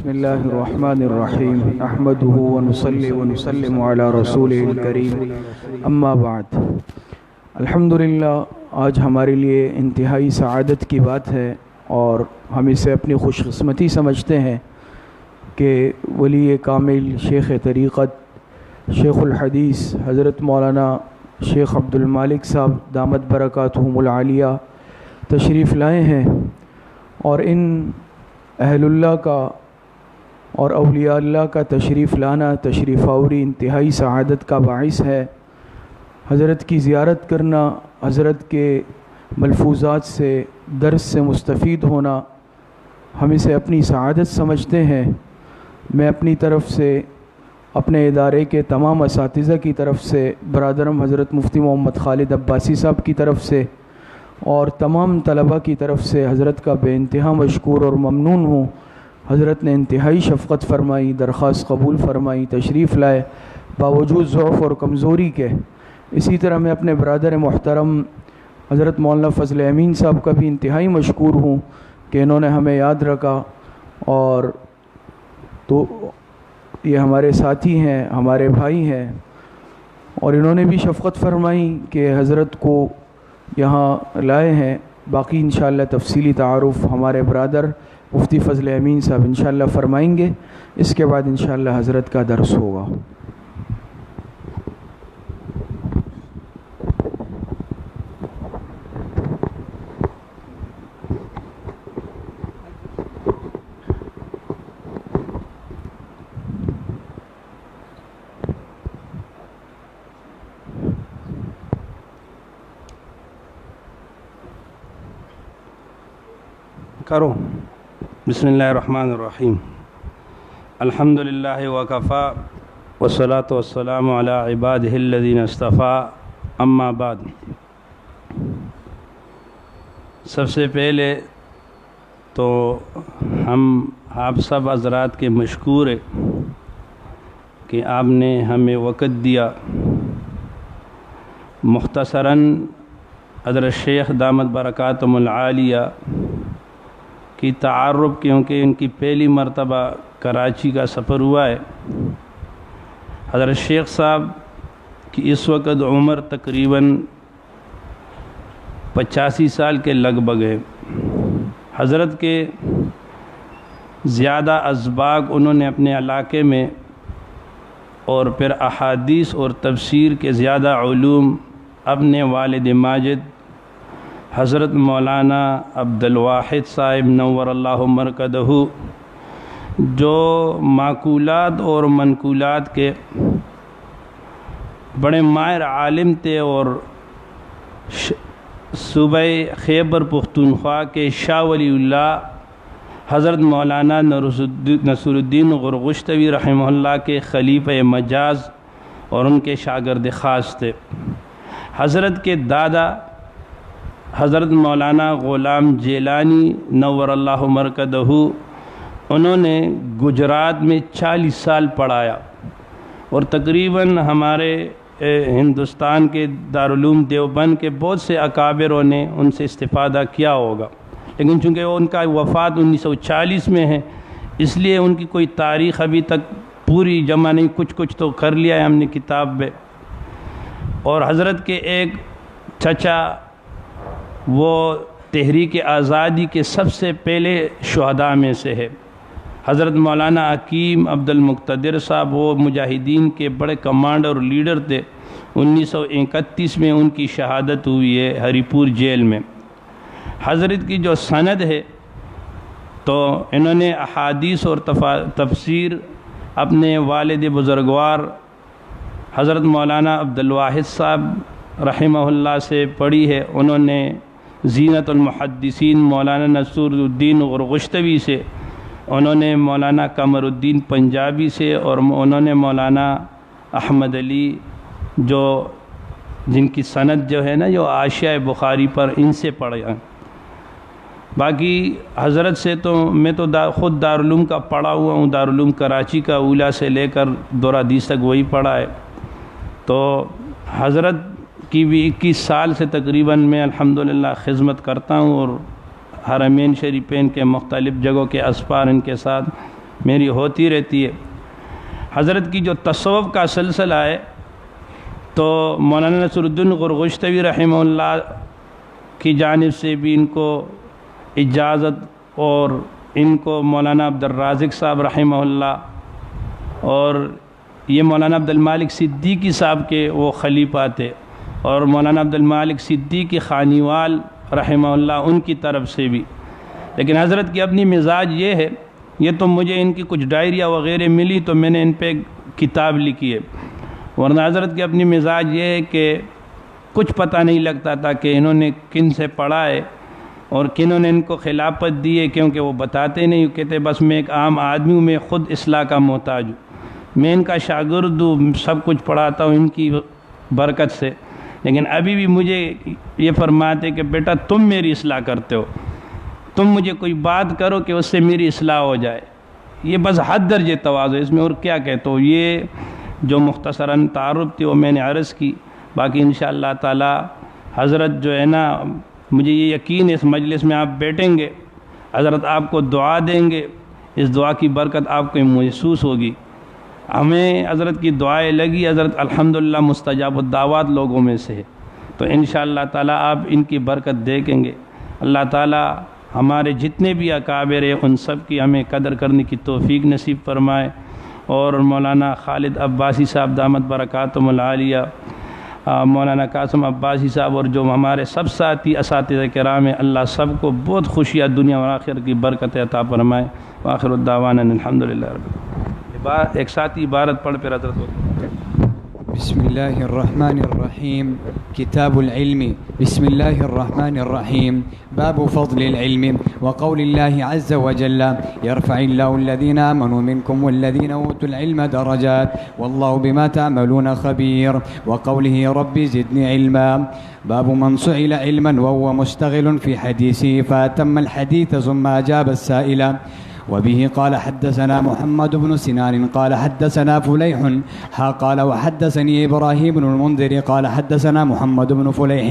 بسم اللہ الرحمن الرحیم احمدہ ونصلی ونسلم علی رسولہ الکریم اما بعد۔ الحمدللہ آج ہمارے لیے انتہائی سعادت کی بات ہے اور ہم اسے اپنی خوش قسمتی سمجھتے ہیں کہ ولی کامل شیخ طریقت شیخ الحدیث حضرت مولانا شیخ عبد المالک صاحب دامت برکاتہم العالیہ تشریف لائے ہیں، اور ان اہل اللہ کا اور اولیاء اللہ کا تشریف لانا، تشریف آوری انتہائی سعادت کا باعث ہے۔ حضرت کی زیارت کرنا، حضرت کے ملفوظات سے درس سے مستفید ہونا، ہم اسے اپنی سعادت سمجھتے ہیں۔ میں اپنی طرف سے، اپنے ادارے کے تمام اساتذہ کی طرف سے، برادرم حضرت مفتی محمد خالد عباسی صاحب کی طرف سے اور تمام طلباء کی طرف سے حضرت کا بے انتہا مشکور اور ممنون ہوں۔ حضرت نے انتہائی شفقت فرمائی، درخواست قبول فرمائی، تشریف لائے باوجود ضعف اور کمزوری کے۔ اسی طرح میں اپنے برادر محترم حضرت مولانا فضل امین صاحب کا بھی انتہائی مشکور ہوں کہ انہوں نے ہمیں یاد رکھا، اور تو یہ ہمارے ساتھی ہیں، ہمارے بھائی ہیں، اور انہوں نے بھی شفقت فرمائی کہ حضرت کو یہاں لائے ہیں۔ باقی انشاءاللہ تفصیلی تعارف ہمارے برادر مفتی فضل امین صاحب انشاءاللہ فرمائیں گے، اس کے بعد انشاءاللہ حضرت کا درس ہوگا۔ کرو بسم اللہ الرحمن الرحیم۔ الحمدللہ وکفا والصلاة والسلام علی عبادہ الذین اصطفیٰ، اما بعد۔ سب سے پہلے تو ہم آپ سب حضرات کے مشکور ہیں کہ آپ نے ہمیں وقت دیا۔ مختصراً حضرت شیخ دامت برکاتہم العالیہ کی تعارف، کیونکہ ان کی پہلی مرتبہ کراچی کا سفر ہوا ہے۔ حضرت شیخ صاحب کی اس وقت عمر تقریباً 85 سال کے لگ بھگ ہے۔ حضرت کے زیادہ اسباق انہوں نے اپنے علاقے میں، اور پھر احادیث اور تفسیر کے زیادہ علوم اپنے والد ماجد حضرت مولانا عبد الواحد صاحب نور اللہ مرکزہ، جو معقولات اور منقولات کے بڑے ماہر عالم تھے، اور صوبہ خیبر پختونخوا کے شاہ ولی اللہ حضرت مولانا نصر الدین غرغشتوی رحمہ اللہ کے خلیفہ مجاز اور ان کے شاگرد خاص تھے۔ حضرت کے دادا حضرت مولانا غلام جیلانی نور اللہ مرکزہ، انہوں نے گجرات میں 40 سال پڑھایا، اور تقریباً ہمارے ہندوستان کے دارالعلوم دیوبند کے بہت سے اکابروں نے ان سے استفادہ کیا ہوگا، لیکن چونکہ ان کا وفات 1940 میں ہے، اس لیے ان کی کوئی تاریخ ابھی تک پوری جمع نہیں، کچھ تو کر لیا ہے ہم نے کتاب میں۔ اور حضرت کے ایک چچا، وہ تحریک آزادی کے سب سے پہلے شہداء میں سے ہے، حضرت مولانا حکیم عبد المقتدر صاحب، وہ مجاہدین کے بڑے کمانڈر اور لیڈر تھے۔ 1931 میں ان کی شہادت ہوئی ہے ہری پور جیل میں۔ حضرت کی جو سند ہے، تو انہوں نے احادیث اور تفسیر اپنے والد بزرگوار حضرت مولانا عبد الواحد صاحب رحمہ اللہ سے پڑھی ہے۔ انہوں نے زینت المحدثین مولانا نصر الدین غرغشتوی سے، انہوں نے مولانا قمر الدین پنجابی سے، اور انہوں نے مولانا احمد علی، جن کی سند جو ہے نا، جو حاشیہ بخاری پر، ان سے پڑھا۔ باقی حضرت سے تو میں تو خود دارالعلوم کا پڑھا ہوا ہوں، دارالعلوم کراچی کا اولیٰ سے لے کر دورہ حدیث تک وہی پڑھا ہے۔ تو حضرت کی بھی 21 سال سے تقریباً میں الحمدللہ خدمت کرتا ہوں، اور حرمین شریفین کے مختلف جگہوں کے اسفار ان کے ساتھ میری ہوتی رہتی ہے۔ حضرت کی جو تصوف کا سلسلہ ہے تو مولانا نصر الدین غرغشتوی رحمہ اللہ کی جانب سے بھی ان کو اجازت، اور ان کو مولانا عبد الرازق صاحب رحمہ اللہ اور یہ مولانا عبد المالک صدیقی صاحب کے وہ خلیفہ تھے، اور مولانا عبد المالک صدیقی خانیوال رحمہ اللہ ان کی طرف سے بھی۔ لیکن حضرت کی اپنی مزاج یہ ہے، یہ تو مجھے ان کی کچھ ڈائریاں وغیرہ ملی تو میں نے ان پہ کتاب لکھی ہے، ورنہ حضرت کی اپنی مزاج یہ ہے کہ کچھ پتہ نہیں لگتا تھا کہ انہوں نے کن سے پڑھا ہے اور کنہوں نے ان کو خلافت دی ہے، کیونکہ وہ بتاتے نہیں، کہتے بس میں ایک عام آدمی ہوں، میں خود اصلاح کا محتاج ہوں، میں ان کا شاگرد ہوں، سب کچھ پڑھاتا ہوں ان کی برکت سے۔ لیکن ابھی بھی مجھے یہ فرماتے کہ بیٹا تم میری اصلاح کرتے ہو، تم مجھے کوئی بات کرو کہ اس سے میری اصلاح ہو جائے، یہ بس حد درجے تواضع، اس میں اور کیا کہتا ہوں۔ یہ جو مختصراً تعارف تھی وہ میں نے عرض کی، باقی انشاءاللہ تعالی حضرت جو ہے نا، مجھے یہ یقین ہے اس مجلس میں آپ بیٹھیں گے، حضرت آپ کو دعا دیں گے، اس دعا کی برکت آپ کو محسوس ہوگی۔ ہمیں حضرت کی دعائیں لگی، حضرت الحمدللہ مستجاب الدعوات لوگوں میں سے ہے، تو انشاءاللہ تعالی آپ ان کی برکت دیکھیں گے۔ اللہ تعالی ہمارے جتنے بھی اکابر ہیں ان سب کی ہمیں قدر کرنے کی توفیق نصیب فرمائے، اور مولانا خالد عباسی صاحب دامت برکاتہم العالیہ، مولانا قاسم عباسی صاحب اور جو ہمارے سب ساتھی اساتذہ کرام ہیں، اللہ سب کو بہت خوشیاں دنیا اور آخرت کی برکت عطا فرمائے۔ وآخر الدعوانا الحمدللہ رب العالمین۔ ایک ساتھی عبارت پڑھ پھر حضرت بسم الله الرحمن الرحيم. كتاب العلم. بسم الله الرحمن الرحيم. باب فضل العلم وقول الله عز وجل يرفع الله الذين آمنوا منكم والذين أوتوا العلم درجات والله بما تعملون خبير. وقوله رب زدني علما. باب من سئل علما وهو مشتغل في حديثه فأتم الحديث ثم أجاب السائل. وبه قال حدثنا محمد بن سنان قال حدثنا فليح قال وحدثني إبراهيم بن المنذر قال حدثنا محمد بن فليح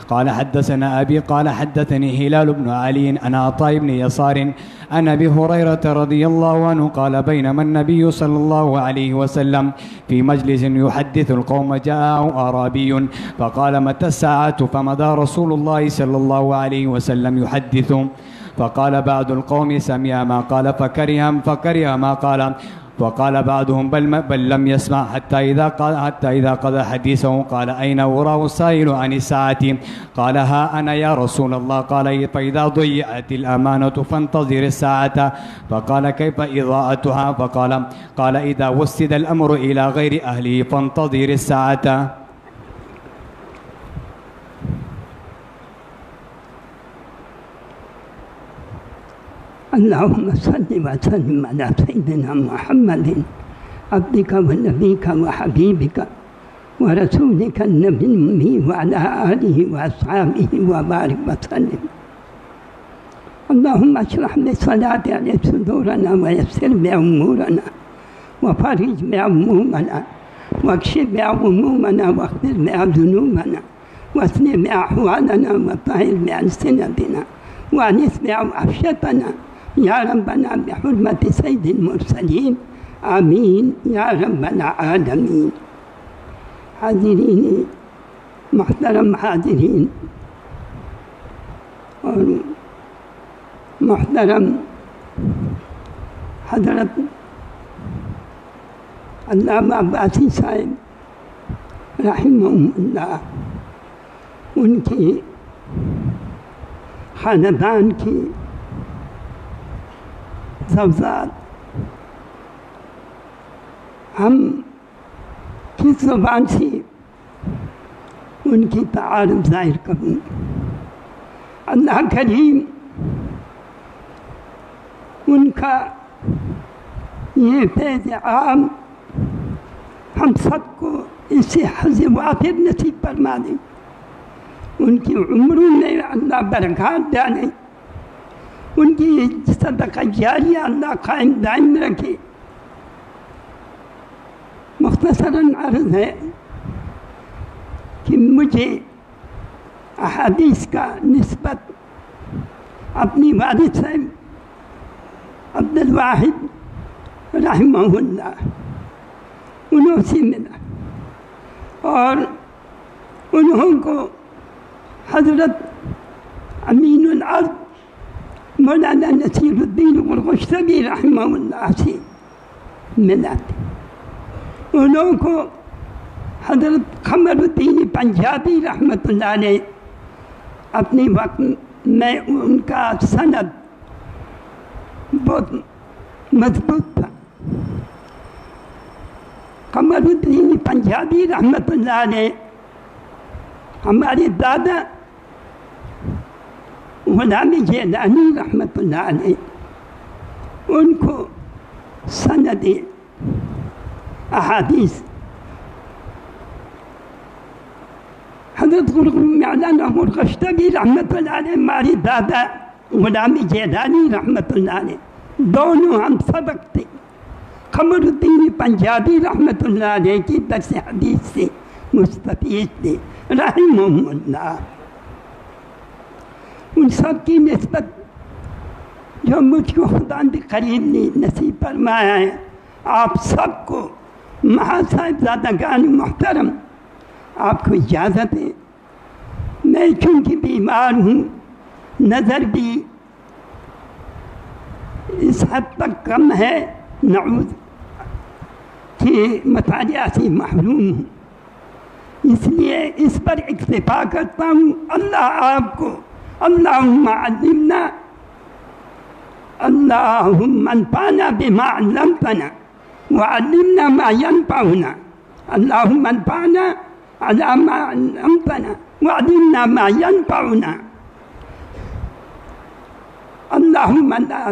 قال حدثنا أبي قال حدثني هلال بن علي عن عطاء بن يسار عن أبي هريرة رضي الله عنه قال بينما النبي صلى الله عليه وسلم في مجلس يحدث القوم جاءه أعرابي فقال متى الساعة فمضى رسول الله صلى الله عليه وسلم يحدث فقال بعض القوم سمع ما قال فكره ما قال وقال بعضهم بل لم يسمع حتى إذا قضى حديثه قال أين وراه السائل عن الساعة قال ها أنا يا رسول الله قال فإذا ضيعت الأمانة فانتظر الساعة فقال كيف إضاءتها قال إذا وسد الأمر إلى غير أهله فانتظر الساعة. اللهم صل وسلم على سيدنا محمد عبدك ونبيك وحبيبك ورسولك النبي الأمي وعلى آله وأصحابه وبارك وسلم. اللهم اشرح بالصلاة على صدورنا ويسر بأمورنا وفرج بأمومنا واكشف بأمومنا واغفر بذنوبنا واثني بأحوالنا وطهر بألسنتنا وأنس بأوحشتنا يا ربنا بحرمة سيد المرسلين آمين يا رب العالمين. حاضرین محترم حاضرین اور محترم حضرت علامہ عباسی صاحب رحمہ اللہ، ان کی خاندان کی زوجات، ہم کس زبان سے ان کی تعارف ظاہر کروں؟ اللہ کریم ان کا یہ فیض عام ہم سب کو اس سے حظ وافر نصیب فرما دے، ان کی عمروں میں اللہ برکات ڈالے، ان کی صدقہ جاریہ اللہ قائم دائم رکھے۔ مختصراً عرض ہے کہ مجھے احادیث کا نسبت اپنی والد صاحب عبد الواحد رحمہ اللہ، انہوں سے ملا، اور انہوں کو حضرت امین الارض مولانا نصیر الدین غرغشتبی رحمہ اللہ سے ملا تھے، انہوں کو حضرت قمر الدین پنجابی رحمۃ اللہ علیہ اپنے وقت میں ان کا سند بہت مضبوط تھا۔ قمر الدین پنجابی رحمۃ اللہ علیہ ہمارے دادا غلام جیلانی رحمۃ اللہ علیہ ان کو سند احادیث حضرت مولانا غرغشتبی رحمۃ اللہ علیہ، ہمارے دادا غلام جیلانی رحمۃ اللہ علیہ، دونوں ہم سبق تھے۔ قمر الدین پنجابی رحمۃ اللہ علیہ کی درس حدیث سے مستفید تھے رحمہم اللہ۔ ان سب کی نسبت جو مجھ کو خدا کے قریب نے نصیب فرمایا ہے، آپ سب کو صاحبزادگان محترم، آپ کو اجازت ہے، میں چونکہ بیمار ہوں، نظر بھی اس حد تک کم ہے، نعوذ کہ مطالعہ سے محروم ہوں، اس لیے اس پر اکتفا کرتا ہوں۔ اللہ آپ کو اللہم علمنا، اللہم انفعنا بما علمتنا وعلمنا ما ينفعنا، اللہم انفعنا على ما علمتنا وعلمنا ما ينفعنا، اللہم لا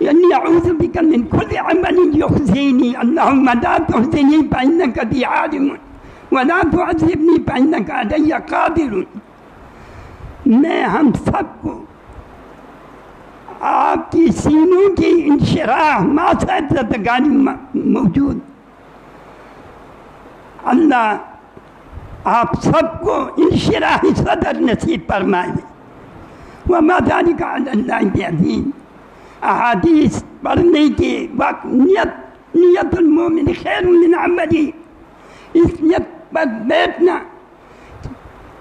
إني أعوذ بك من كل عمل يخزيني، اللهم لا تخزني فإنك بي عالم ولا تعذبني فإنك علي قادر۔ میں ہم سب کو آپ کی سینوں کی انشراح ماسعدتگانی موجود، اللہ آپ سب کو انشراح صدر نصیب فرمائے، وما ذلك على الله بعزيز۔ احادیث پڑھنے کے وقت نیت المومن خیر من عملی، اس نیت پر بیٹھنا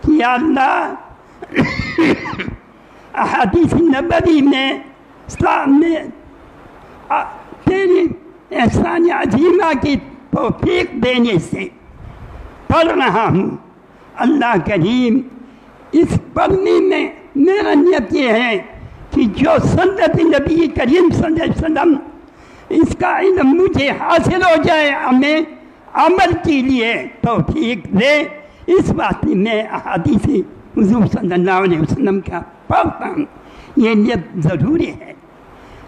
کہ یا اللہ احادیث نبوی میں سامنے تیری احسان عظیمہ کی توفیق دینے سے پڑھ رہا ہوں، اللہ کریم اس پڑھنے میں میرا نیت یہ ہے کہ جو سنت نبی کریم صلی اللہ علیہ وسلم اس کا علم مجھے حاصل ہو جائے، ہمیں عمل کے لیے توفیق دے، اس واسطے میں احادیث حضور صلی اللہ علیہ وسلم کا پڑھتا ہوں، یہ نیت ضروری ہے۔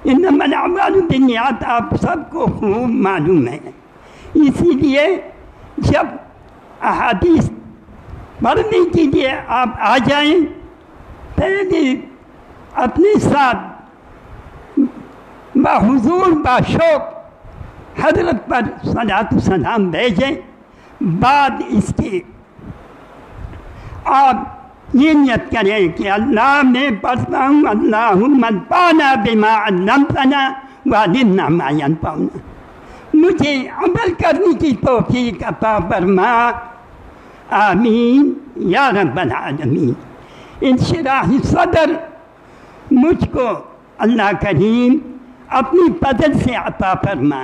انما الاعمال بالنیات آپ سب کو خوب معلوم ہے، اسی لیے جب احادیث پڑھنے کے لیے آپ آ جائیں، پہلے اپنے ساتھ بحضور باشوق حضرت پر صلاۃ و سلام بھیجیں، بعد اس کے آپ یہ نیت کریں کہ اللہ میں پڑھتا ہوں اللہم انفعنا بما علمتنا وعلمنا ما ينفعنا، مجھے عمل کرنے کی توفیق عطا فرما، آمین یا رب العالمین۔ انشراح صدر مجھ کو اللہ کریم اپنی فضل سے عطا فرما،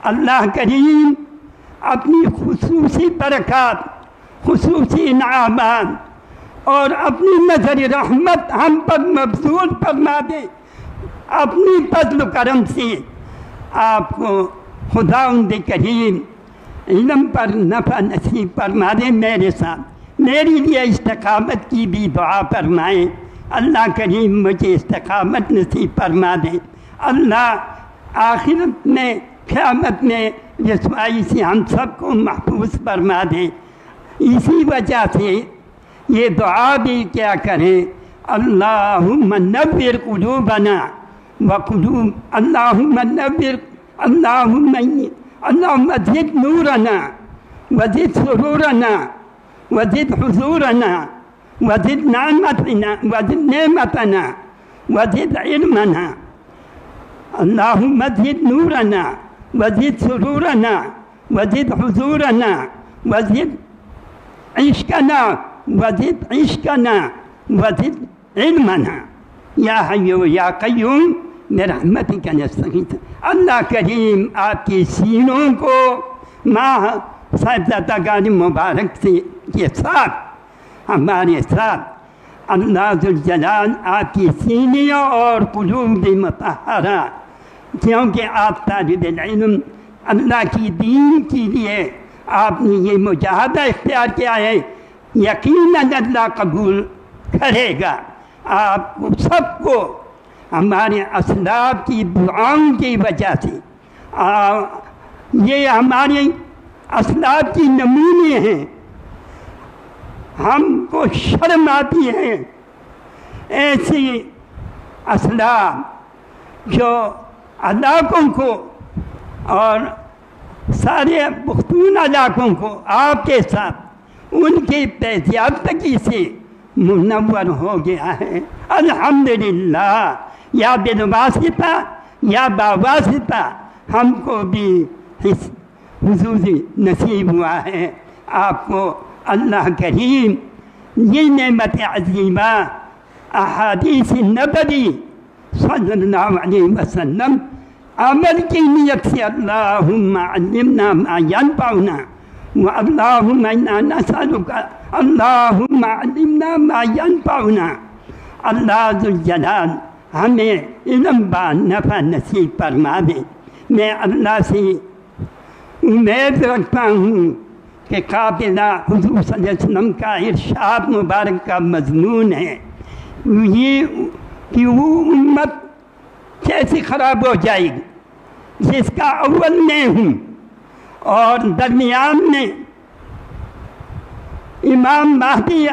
اللہ کریم اپنی خصوصی برکات، خصوصی انعامات اور اپنی نظر رحمت ہم پر مبذول فرما دے، اپنی فضل و کرم سے آپ کو خداوند کریم علم پر نفع نصیب فرما دے۔ میرے ساتھ میری لیے استقامت کی بھی دعا فرمائیں، اللہ کریم مجھے استقامت نصیب فرما دے، اللہ آخرت میں قیامت میں رسوائی سے ہم سب کو محفوظ فرما دے۔ اسی وجہ سے یہ دعا بھی کیا کریں، اللہم نور قلوبنا وقلوب، اللہم نور، اللہم زد نورنا وزد سرورنا وزد حضورنا وزد نعمتنا وزد علمنا اللهم زد نورنا وزد سرورنا وزد حضورنا وزد عشقنا وزد عشقنا وزد علمنا یا حی یا قیوم برحمتک نستغیث۔ اللہ کریم آپ کی سینوں کو ماہ صاحبزادہ گاڑی مبارک سے کے ساتھ ہمارے ساتھ اللہ ذوالجلال آپ کی سینیوں اور قلوب مطہرہ، کیونکہ آپ طالب العلم اللہ کی دین کے لیے آپ نے یہ مجاہدہ اختیار کیا ہے، یقیناً اللہ قبول کرے گا۔ آپ کو سب کو ہمارے اسلاف کی دعاؤں کی وجہ سے یہ ہمارے اسلاف کی نمونے ہیں، ہم کو شرم آتی ہے ایسی اسلاف جو علاقوں کو اور سارے پختون علاقوں کو آپ کے ساتھ ان کی پیزیافتگی سے منور ہو گیا ہے۔ الحمدللہ، یا بالواسطہ یا باواسطہ ہم کو بھی حضور نصیب ہوا ہے۔ آپ کو اللہ کریم یہ نعمت عظیمہ احادیث نبوی صلی اللہ علیہ وسلم عمل کی نیت سے اللہم علمنا ما ینفعنا اللہم انا نسألک اللہم علمنا ما ینفعنا۔ اللہ ذوالجلال ہمیں علم با نفع نصیب فرما دے۔ میں اللہ سے امید رکھتا ہوں کہ قابلہ حضور صلی اللہ علیہ وسلم کا ارشاد مبارک کا مضمون ہے یہ کہ وہ امت کیسے خراب ہو جائے گی جس کا اول میں ہوں اور درمیان میں امام مہدی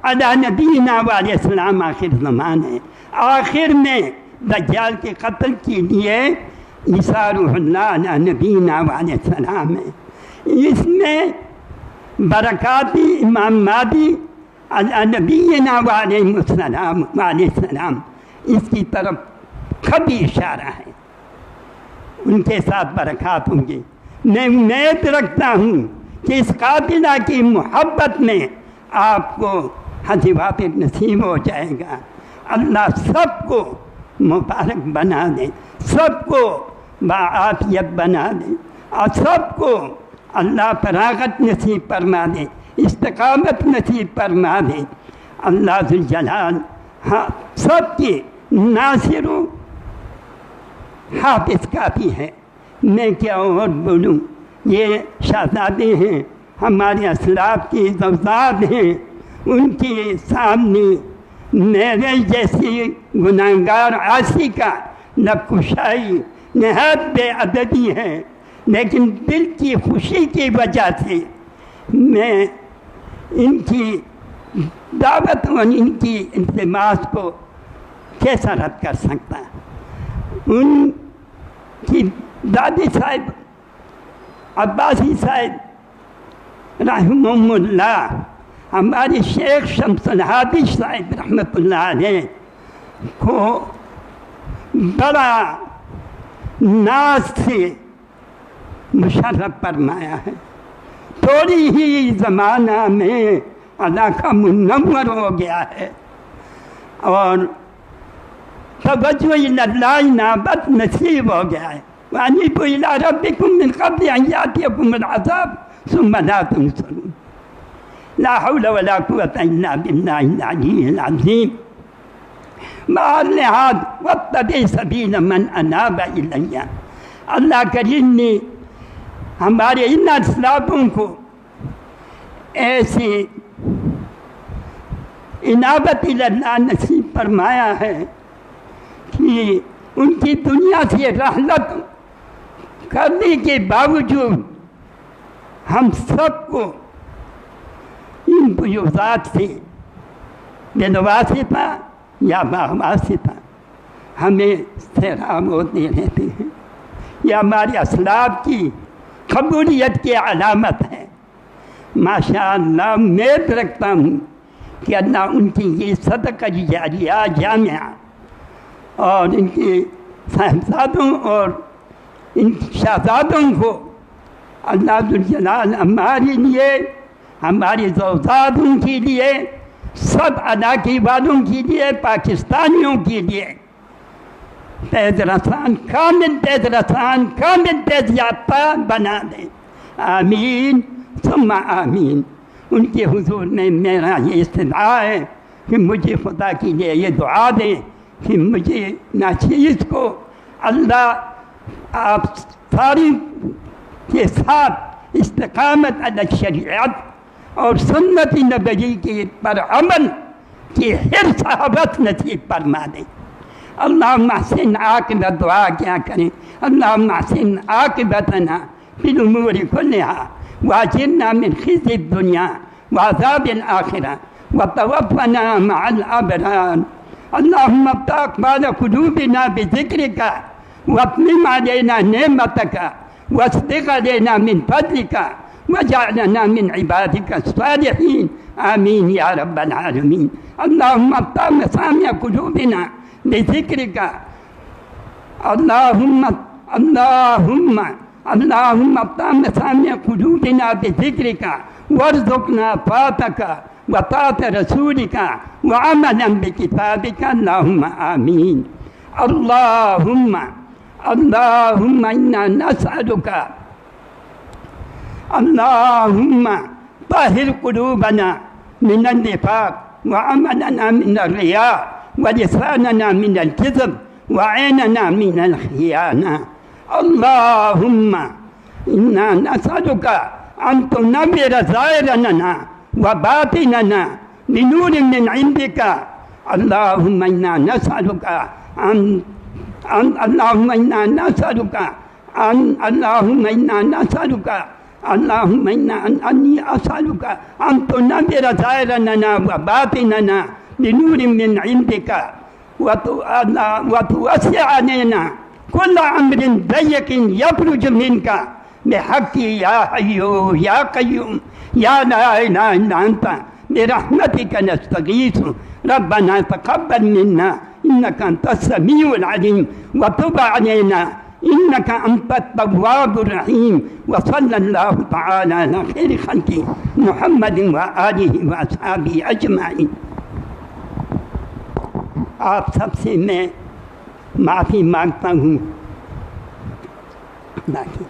علیہ نبینا علیہ السلام آخر زمان ہے، آخر میں دجال کے قتل کے لیے عیسیٰ روح اللہ علیہ نبینا علیہ السلام ہے۔ اس میں برکات امام مہدی علیہ نبینا علیہ السلام اس کی طرف کبھی اشارہ ہے، ان کے ساتھ برکات ہوں گے۔ میں امید رکھتا ہوں کہ اس قابلہ کی محبت میں آپ کو حج وافر نصیب ہو جائے گا۔ اللہ سب کو مبارک بنا دے، سب کو باعافیت بنا دے، اور سب کو اللہ فراغت نصیب فرما دے، استقامت نصیب فرما دے۔ اللہ ذوالجلال سب کے ناصر و حافظ کافی ہے۔ میں کیا اور بولوں، یہ شہزادے ہیں، ہمارے اسلاف کے زوجات ہیں، ان کے سامنے میرے جیسی گناہگار عاصی کا لب کشائی نہایت بے ادبی ہے، لیکن دل کی خوشی کی وجہ سے میں ان کی دعوت اور ان کی التماس کو کیسا رد کر سکتا۔ ان کی دادی صاحب عباسی صاحب رحمہ اللہ، ہمارے شیخ شمس الحادی صاحب رحمۃ اللہ علیہ کو بڑا ناز سے مشرف فرمایا ہے۔ تھوڑی ہی زمانہ میں علاقہ منور ہو گیا ہے اور توجہ اللہ نابت نصیب ہو گیا ہے۔ وَأَنِيبُوا إِلَىٰ رَبِّكُم مِّن قَبْلِ أَن يَأْتِيَكُمُ الْعَذَابُ ثُمَّ لَا تُنصَرُونَ۔ لا حول ولا قوة إلا بالله العلي العظيم۔ بہرحال واتبع سبیل من اناب الی۔ اللہ کریم نے ہمارے ان اسلافوں کو ایسی انابت الی اللہ نصیب فرمایا ہے کہ ان کی دنیا سے رحلت کرنے کے باوجود ہم سب کو ان فیوضات سے بالواسطہ یا باواسطہ ہمیں سیراب ہوتے رہتے ہیں۔ یہ ہمارے اسلاف کی قبولیت کی علامت ہے۔ ماشاءاللہ امید رکھتا ہوں کہ اللہ ان کی یہ صدقہ جاریہ جامعہ اور ان کی صاحبزادوں اور ان شہزادوں کو اللہ ذوالجلال ہمارے لیے، ہماری زوجاتوں کے لیے، سب علاقے والوں کے لیے، پاکستانیوں کے لیے فیض رسان، کامل فیض رسان، کامل فیض یافتہ بنا دے، آمین ثم آمین۔ ان کے حضور میں میرا یہ استدعا ہے کہ مجھے خدا کے لیے یہ دعا دیں کہ مجھے ناچیز کو اللہ آپ ساری کے ساتھ استقامت علی شریعت اور سنت نبوی کے پر عمل کی حرص حوث نصیب فرما دیں۔ اللہم احسن عاقبت، دعا کیا کریں، اللہم احسن عاقبتنا فی الامور کلہا واجرنا من خزي الدنيا وعذاب الآخرة وتوفنا مع الأبرار۔ اللهم افتح أقبال قلوبنا بذكرك واتمم علينا نعمتك واسبغ علينا من فضلك وجعلنا من عبادك الصالحين، آمين يا رب العالمين۔ اللهم افتح مسامع قلوبنا بذكرك، اللهم افتح مسامع قلوبنا بذكرك وارزقنا طاعتك وطاعة رسولك وعملا بكتابك، اللهم آمين۔ اللهم إنا نسألك، اللهم طهر قلوبنا من النفاق وعملنا من الرياء ولساننا من الكذب وعيننا من الخيانة۔ اللهم إنا نسألك أن تنور ظاهرنا وباطننا بنور من عندك۔ اللهم إنا نسألك اللهم إنا أسألك أن تنور ظاهرنا وباطننا بنور من عندك وتوسع علينا كل أمر ضيق يخرج منك بحق يا حي يا قيوم يا لا إله إلا أنت، برحمتك نستغيث، ربنا تقبل منا إنك أنت السميع العليم وتب علينا إنك أنت التواب الرحيم۔ وصلى الله تعالى على خير خلقه محمد وآله وأصحابه أجمعين۔ آپ سب سے میں معافی مانگتا ہوں، اللہ کی